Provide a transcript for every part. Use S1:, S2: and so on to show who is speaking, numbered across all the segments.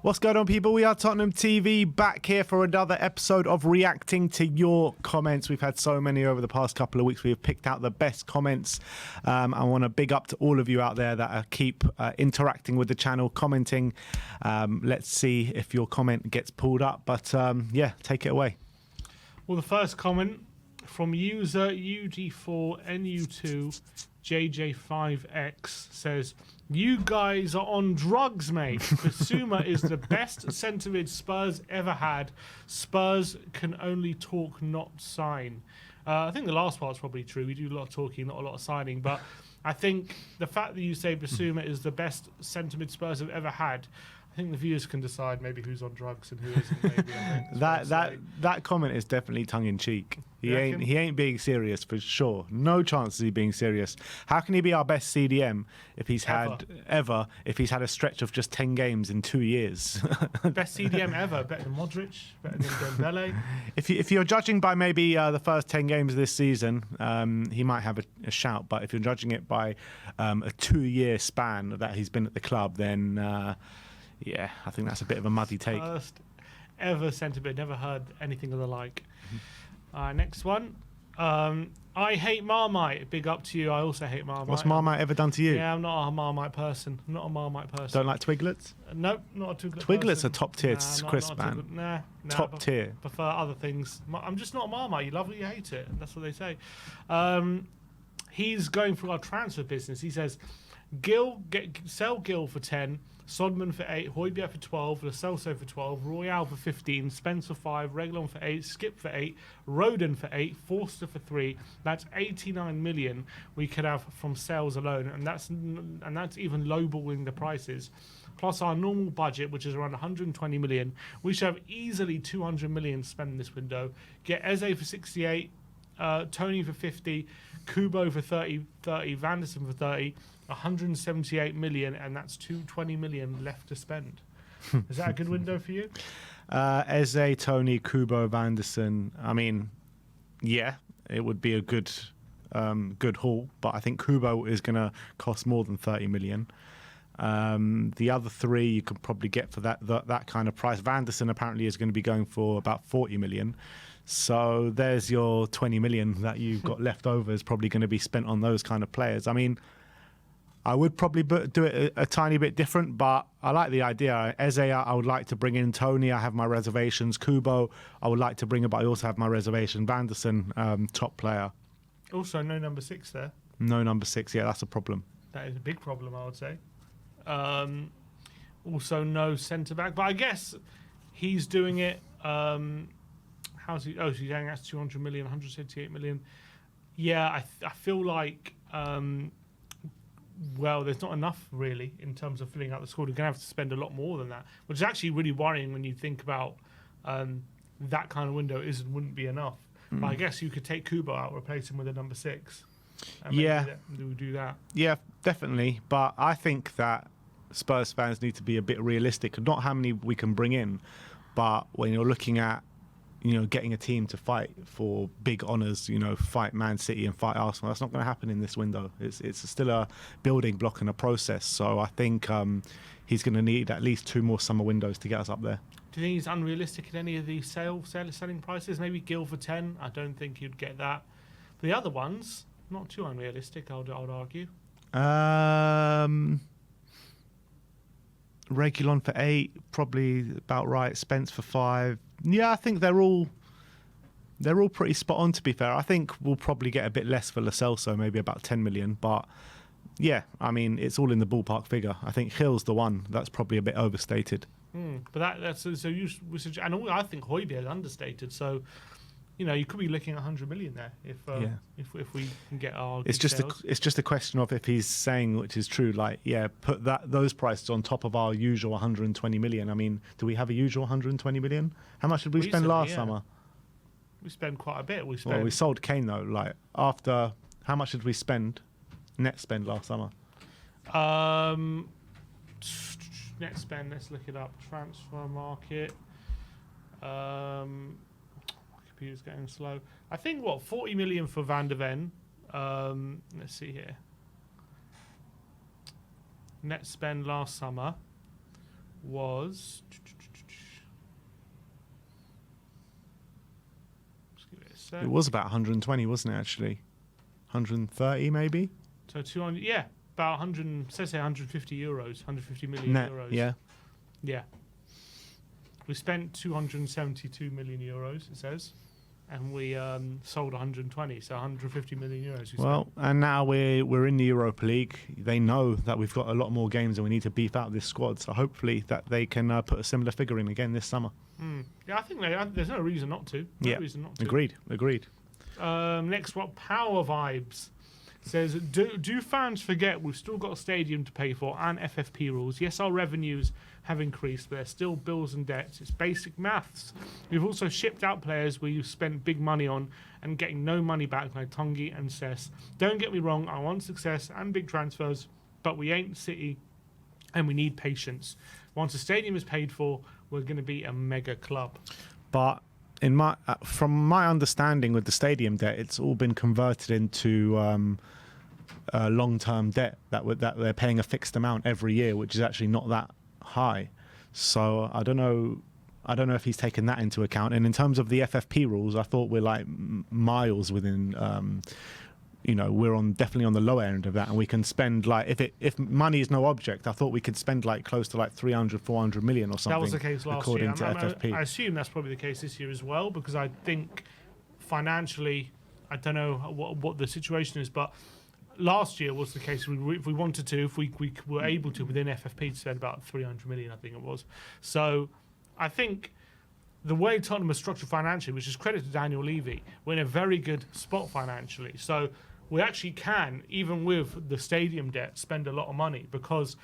S1: What's going on, people? We are Tottenham TV, back here for another episode of reacting to your comments. We've had so many over the past couple of weeks. We have picked out the best comments. I want to big up to all of you out there that keep interacting with the channel, commenting. Let's see if your comment gets pulled up. But yeah, take it away.
S2: Well, the first comment from user UG4NU2JJ5X says, "You guys are on drugs, mate. Basuma is the best centre-mid Spurs ever had. Spurs can only talk, not sign." I think the last part's probably true. We do a lot of talking, not a lot of signing. But I think the fact that you say Basuma is the best centre-mid Spurs have ever had, I think the viewers can decide maybe who's on drugs and who isn't. Maybe, I think
S1: that comment is definitely tongue in cheek. He ain't being serious for sure. No chance of he being serious. How can he be our best CDM if he's had a stretch of just 10 games in 2 years?
S2: Best CDM ever, better than Modric, better than Dembele.
S1: If you're judging by maybe the first 10 games of this season, he might have a shout. But if you're judging it by a 2-year span that he's been at the club, then yeah, I think that's a bit of a muddy take.
S2: First ever centre-mid, never heard anything of the like. Next one. I hate Marmite. Big up to you. I also hate Marmite.
S1: What's Marmite ever done to you?
S2: Yeah, I'm not a Marmite person.
S1: Don't like Twiglets?
S2: Nope, not a Twiglet
S1: Twiglets
S2: person.
S1: are top tier crisp, man.
S2: Nah,
S1: top tier.
S2: Prefer other things. I'm just not a Marmite. You love it, you hate it. That's what they say. He's going through our transfer business. He says, sell Gill for 10, Sodman for 8, Højbjerg for 12, Lo Celso for 12, Royale for 15, Spence for 5, Reguilon for 8, Skip for 8, Roden for 8, Forster for 3. That's 89 million we could have from sales alone, and that's even lowballing the prices. Plus our normal budget, which is around 120 million, we should have easily 200 million spent in this window. Get Eze for 68, Tony for 50, Kubo for 30, Vanderson for 30, 178 million, and that's 220 million left to spend. Is that a good window for you?
S1: Eze, Tony, Kubo, Vanderson. I mean, yeah, it would be a good haul, but I think Kubo is going to cost more than 30 million. The other three you could probably get for that kind of price. Vanderson apparently is going to be going for about 40 million. So there's your 20 million that you've got left over is probably going to be spent on those kind of players. I mean, I would probably do it a tiny bit different, but I like the idea. Eze, I would like to bring in. Tony, I have my reservations. Kubo, I would like to bring in, but I also have my reservation. Vanderson, top player.
S2: Also, no number 6 there.
S1: No number 6, yeah, that's a problem.
S2: That is a big problem, I would say. Also, no centre-back, but I guess he's doing it. How's he? Oh, she's saying that's 200 million, 178 million. Yeah, I feel like, well, there's not enough really in terms of filling out the squad. We're going to have to spend a lot more than that, which is actually really worrying when you think about that kind of window wouldn't be enough. But I guess you could take Kubo out, replace him with a number 6. And do that. Yeah,
S1: definitely. But I think that Spurs fans need to be a bit realistic. Not how many we can bring in, but when you're looking at, getting a team to fight for big honours, fight Man City and fight Arsenal, that's not going to happen in this window. It's still a building block and a process. So I think he's going to need at least 2 more summer windows to get us up there.
S2: Do you think he's unrealistic at any of these selling prices? Maybe Gill for 10. I don't think you'd get that. The other ones, not too unrealistic, I would argue.
S1: Reguilon for 8, probably about right. Spence for 5. Yeah, I think they're all pretty spot on, to be fair. I think we'll probably get a bit less for Lo Celso, maybe about 10 million. But yeah, I mean, it's all in the ballpark figure. I think Hill's the one that's probably a bit overstated.
S2: But that's so you and I think Højbjerg is understated. So you could be looking at 100 million there if we can get our.
S1: It's just a question of if he's saying, which is true, like put those prices on top of our usual 120 million. I mean, do we have a usual 120 million? How much did we spend last summer?
S2: We spent quite a bit. We
S1: sold Kane though. Like after, how much did we spend? Net spend last summer.
S2: Net spend. Let's look it up. Transfer market. Computer's getting slow. I think 40 million for Van der Ven. Let's see here. Net spend last summer was. Just give it a sec.
S1: It was about 120, wasn't it? Actually, 130 maybe.
S2: So 200, yeah, about 100. Say 150 euros, 150 million
S1: Net,
S2: euros.
S1: yeah.
S2: Yeah. We spent 272 million euros. It says. And we sold 120, so 150 million euros.
S1: Well, and now we're in the Europa League. They know that we've got a lot more games and we need to beef out this squad. So hopefully that they can put a similar figure in again this summer.
S2: Yeah, I think there's no reason not to. Reason not to.
S1: Agreed.
S2: Next one, Power Vibes says, do fans forget we've still got a stadium to pay for and FFP rules? Yes, our revenues have increased, but there's still bills and debts. It's basic maths. We've also shipped out players we've spent big money on and getting no money back, like Tongi and Cess. Don't get me wrong, I want success and big transfers, but we ain't City and we need patience. Once a stadium is paid for, we're going to be a mega club.
S1: But from my understanding with the stadium debt, it's all been converted into long-term debt that they're paying a fixed amount every year, which is actually not that high. So I don't know if he's taken that into account. And in terms of the FFP rules, I thought we're like miles within. We're definitely on the lower end of that, and we can spend like if money is no object, I thought we could spend like close to like 300-400 million or something.
S2: That was the case last
S1: according
S2: year.
S1: to FFP.
S2: I assume that's probably the case this year as well, because I think financially, I don't know what the situation is, but last year was the case. If we wanted to, if we were able to within FFP to spend about 300 million, I think it was. So I think the way Tottenham is structured financially, which is credit to Daniel Levy, we're in a very good spot financially. So we actually can, even with the stadium debt, spend a lot of money because,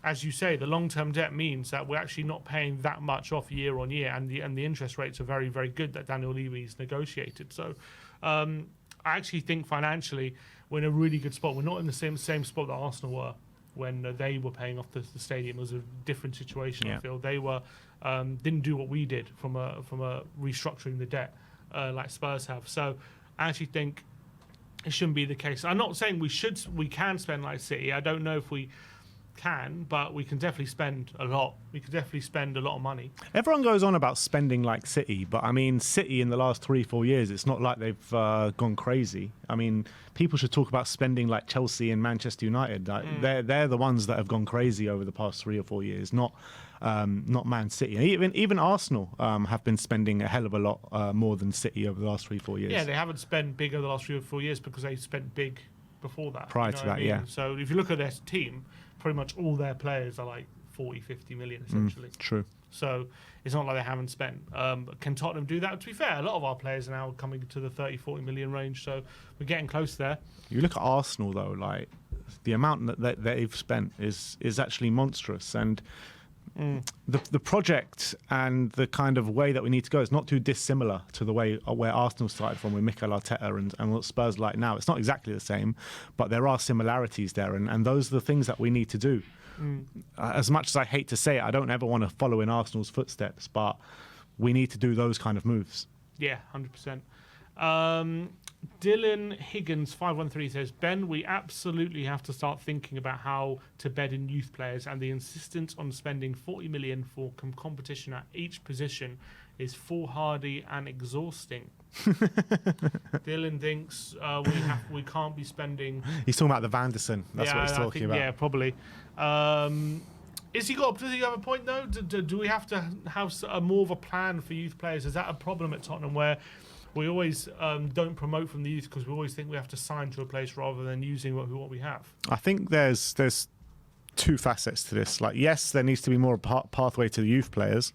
S2: as you say, the long-term debt means that we're actually not paying that much off year on year, and the interest rates are very, very good that Daniel Levy's negotiated. So I actually think financially we're in a really good spot. We're not in the same spot that Arsenal were when they were paying off the stadium. It was a different situation. I feel they were didn't do what we did from a restructuring the debt like Spurs have. So I actually think it shouldn't be the case. I'm not saying we can spend like City. I don't know if we can, but we can definitely spend a lot. We can definitely spend a lot of money.
S1: Everyone goes on about spending like City, but I mean, City in the last 3-4 years, it's not like they've gone crazy. I mean, people should talk about spending like Chelsea and Manchester United. Like, they're the ones that have gone crazy over the past 3 or 4 years, not Man City. And even Arsenal have been spending a hell of a lot more than City over the last 3-4 years.
S2: Yeah, they haven't spent big over the last 3 or 4 years because they spent big before that.
S1: Prior to that, yeah.
S2: So if you look at their team, pretty much all their players are like 40-50 million essentially.
S1: True.
S2: So it's not like they haven't spent. Can Tottenham do that? To be fair, a lot of our players are now coming to the 30-40 million range, so we're getting close there.
S1: You look at Arsenal though, like the amount that they've spent is actually monstrous, and the project and the kind of way that we need to go is not too dissimilar to the way where Arsenal started from with Mikel Arteta and what Spurs like now. It's not exactly the same, but there are similarities there, and those are the things that we need to do. As much as I hate to say it, I don't ever want to follow in Arsenal's footsteps, but we need to do those kind of moves.
S2: Yeah, 100%. Dylan Higgins 513 says, Ben, we absolutely have to start thinking about how to bed in youth players, and the insistence on spending 40 million for competition at each position is foolhardy and exhausting. Dylan thinks we can't be spending.
S1: He's talking about the Vanderson. That's what he's talking about.
S2: Yeah, probably. Does he have a point though? Do we have to have more of a plan for youth players? Is that a problem at Tottenham where we always don't promote from the youth because we always think we have to sign to a place rather than using what we have?
S1: I think there's two facets to this. Like, yes, there needs to be more pathway to the youth players,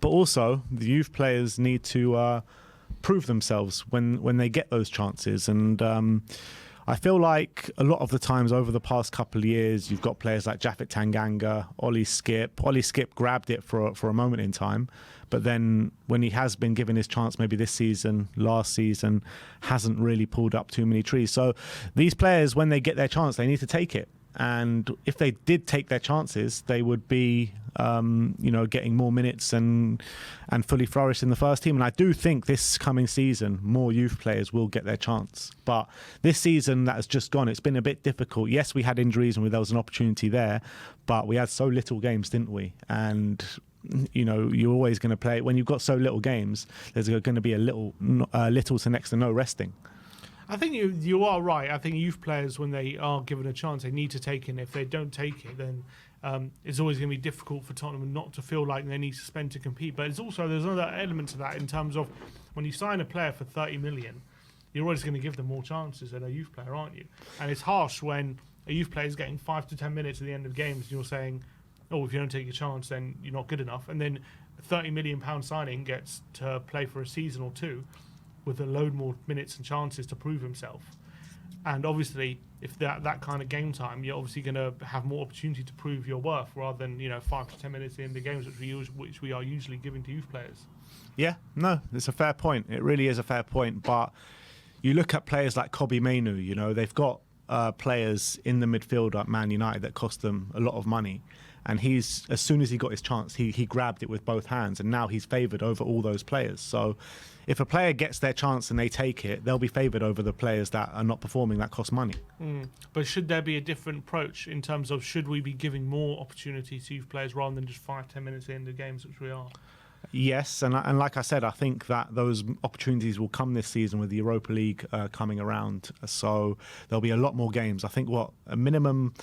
S1: but also the youth players need to prove themselves when they get those chances. And I feel like a lot of the times over the past couple of years, you've got players like Japhet Tanganga, Ollie Skip. Ollie Skip grabbed it for a moment in time, but then when he has been given his chance, maybe this season, last season, hasn't really pulled up too many trees. So these players, when they get their chance, they need to take it. and if they did take their chances, they would be, getting more minutes and fully flourish in the first team. And I do think this coming season, more youth players will get their chance. But this season that has just gone, it's been a bit difficult. Yes, we had injuries and there was an opportunity there, but we had so little games, didn't we? And you're always going to play when you've got so little games. There's going to be a little to next to no resting.
S2: I think you are right. I think youth players, when they are given a chance, they need to take it. If they don't take it, then it's always going to be difficult for Tottenham not to feel like they need to spend to compete. But there's another element to that in terms of when you sign a player for 30 million, you're always going to give them more chances than a youth player, aren't you? And it's harsh when a youth player is getting 5 to 10 minutes at the end of games and you're saying, oh, if you don't take a chance, then you're not good enough. And then a £30 million signing gets to play for a season or two with a load more minutes and chances to prove himself. And obviously, if that kind of game time, you're obviously going to have more opportunity to prove your worth rather than 5 to 10 minutes in the games which we are usually giving to youth players.
S1: Yeah, no, it's a fair point. It really is a fair point. But you look at players like Kobbie Mainoo, they've got players in the midfield at Man United that cost them a lot of money. And as soon as he got his chance, he grabbed it with both hands, and now he's favoured over all those players. So if a player gets their chance and they take it, they'll be favoured over the players that are not performing that cost money.
S2: But should there be a different approach in terms of should we be giving more opportunity to youth players rather than just 5-10 minutes in the games, which we are?
S1: Yes, and like I said, I think that those opportunities will come this season with the Europa League coming around. So there'll be a lot more games. I think a minimum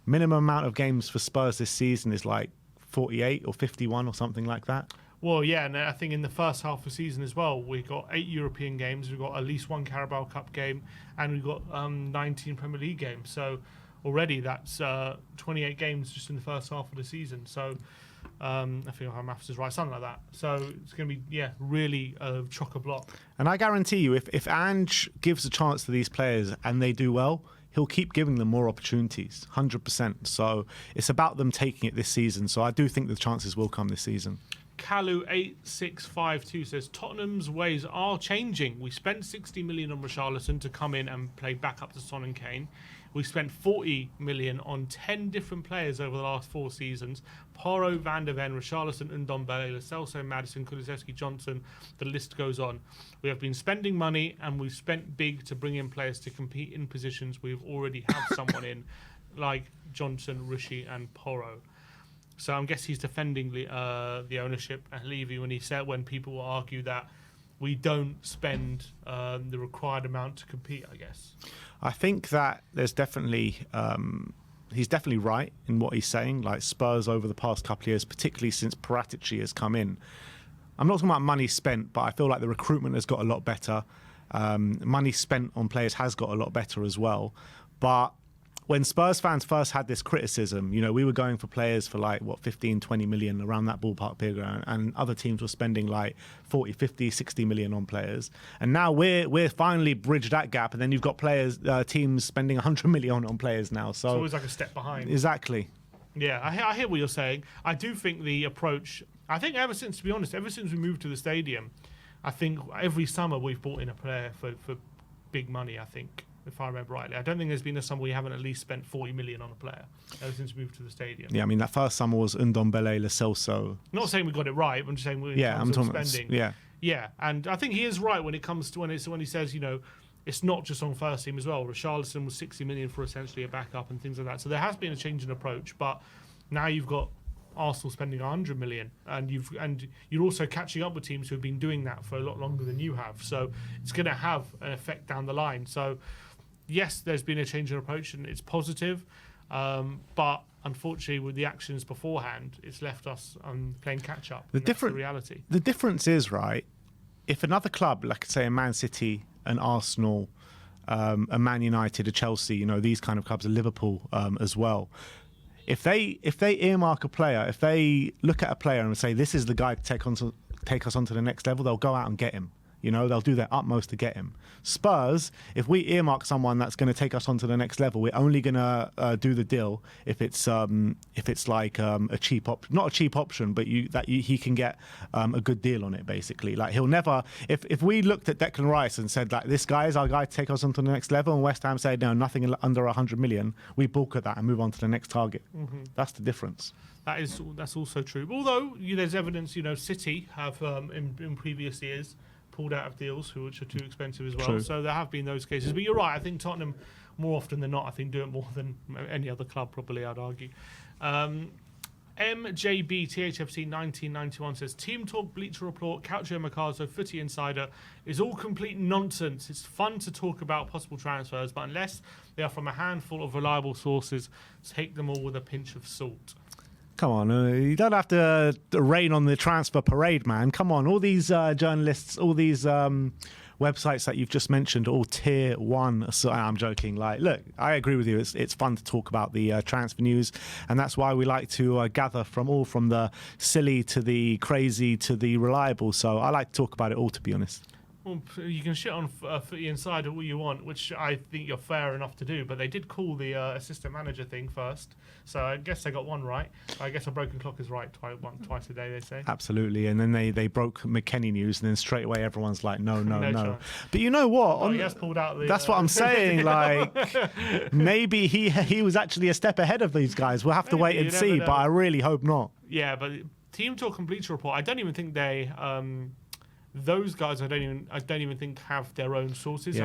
S1: amount of games for Spurs this season is like 48 or 51 or something like that.
S2: Well, yeah, and I think in the first half of the season as well, we've got 8 European games, we've got at least 1 Carabao Cup game, and we've got 19 Premier League games. So already that's 28 games just in the first half of the season. So I think our maths is right, something like that. So it's going to be, really chock-a-block.
S1: And I guarantee you, if Ange gives a chance to these players and they do well, he'll keep giving them more opportunities, 100%. So it's about them taking it this season. So I do think the chances will come this season.
S2: Kalu8652 says, Tottenham's ways are changing. We spent 60 million on Richarlison to come in and play back up to Son and Kane. We spent 40 million on 10 different players over the last 4 seasons. Porro, Van der Ven, Richarlison, Ndombele, Lo Celso, Maddison, Kulusevski, Johnson. The list goes on. We have been spending money and we've spent big to bring in players to compete in positions we've already have someone in, like Johnson, Rishi and Porro. So I guess he's defending the ownership at Levy when people will argue that we don't spend the required amount to compete, I guess.
S1: I think that there's definitely he's definitely right in what he's saying. Like Spurs over the past couple of years, particularly since Paratici has come in, I'm not talking about money spent, but I feel like the recruitment has got a lot better. Money spent on players has got a lot better as well. But when Spurs fans first had this criticism, we were going for players for 15, 20 million around that ballpark figure, and other teams were spending 40, 50, 60 million on players. And now we're finally bridged that gap, and then you've got teams spending 100 million on players now. So
S2: it's always like a step behind.
S1: Exactly.
S2: Yeah, I hear what you're saying. I do think the approach, ever since we moved to the stadium, I think every summer we've brought in a player for big money, I think. If I remember rightly, I don't think there's been a summer we haven't at least spent 40 million on a player ever since we moved to the stadium.
S1: Yeah, I mean that first summer was Ndombele, Lo Celso.
S2: Not saying we got it right, I'm just saying we're spending. Yeah, and I think he is right when it comes to when he says it's not just on first team as well. Richarlison was 60 million for essentially a backup and things like that. So there has been a change in approach, but now you've got Arsenal spending 100 million, and you're also catching up with teams who have been doing that for a lot longer than you have. So it's going to have an effect down the line. So yes, there's been a change in approach and it's positive, but unfortunately with the actions beforehand, it's left us playing catch up. That's the reality.
S1: The difference is, right, if another club, like say a Man City, an Arsenal, a Man United, a Chelsea, these kind of clubs, a Liverpool as well, if they earmark a player, if they look at a player and say this is the guy to take us onto the next level, they'll go out and get him. They'll do their utmost to get him. Spurs, if we earmark someone that's going to take us on to the next level, we're only going to do the deal if it's like a cheap not a cheap option, but he can get a good deal on it. Basically, like he'll never. If we looked at Declan Rice and said like this guy is our guy to take us on to the next level, and West Ham said no, nothing under 100 million, we balk at that and move on to the next target. That's the difference.
S2: That's also true. Although there's evidence, City have in previous years pulled out of deals which are too expensive as well.
S1: True.
S2: So there have been those cases. But you're right. I think Tottenham, more often than not, I think do it more than any other club. Probably, I'd argue. MJB THFC 1991 says Team Talk, Bleacher Report, Calcio Mercato, Footy Insider is all complete nonsense. It's fun to talk about possible transfers, but unless they are from a handful of reliable sources, take them all with a pinch of salt.
S1: Come on, you don't have to rain on the transfer parade, man. Come on, all these journalists, all these websites that you've just mentioned, all tier one. So I'm joking. Like, look, I agree with you. It's fun to talk about the transfer news, and that's why we like to gather from the silly to the crazy to the reliable. So I like to talk about it all, to be honest.
S2: Well, you can shit on Footy Insider all you want, which I think you're fair enough to do, but they did call the assistant manager thing first, so I guess they got one right. I guess a broken clock is right twice a day, they say.
S1: Absolutely, and then they broke McKennie news, and then straight away everyone's like, no. But you know what?
S2: He has pulled out the...
S1: That's what I'm saying, like, maybe he was actually a step ahead of these guys. We'll have to wait and see, but I really hope not.
S2: Yeah, but Team Talk and Bleacher Report, I don't even think they... those guys, I don't even think have their own sources.
S1: Yeah,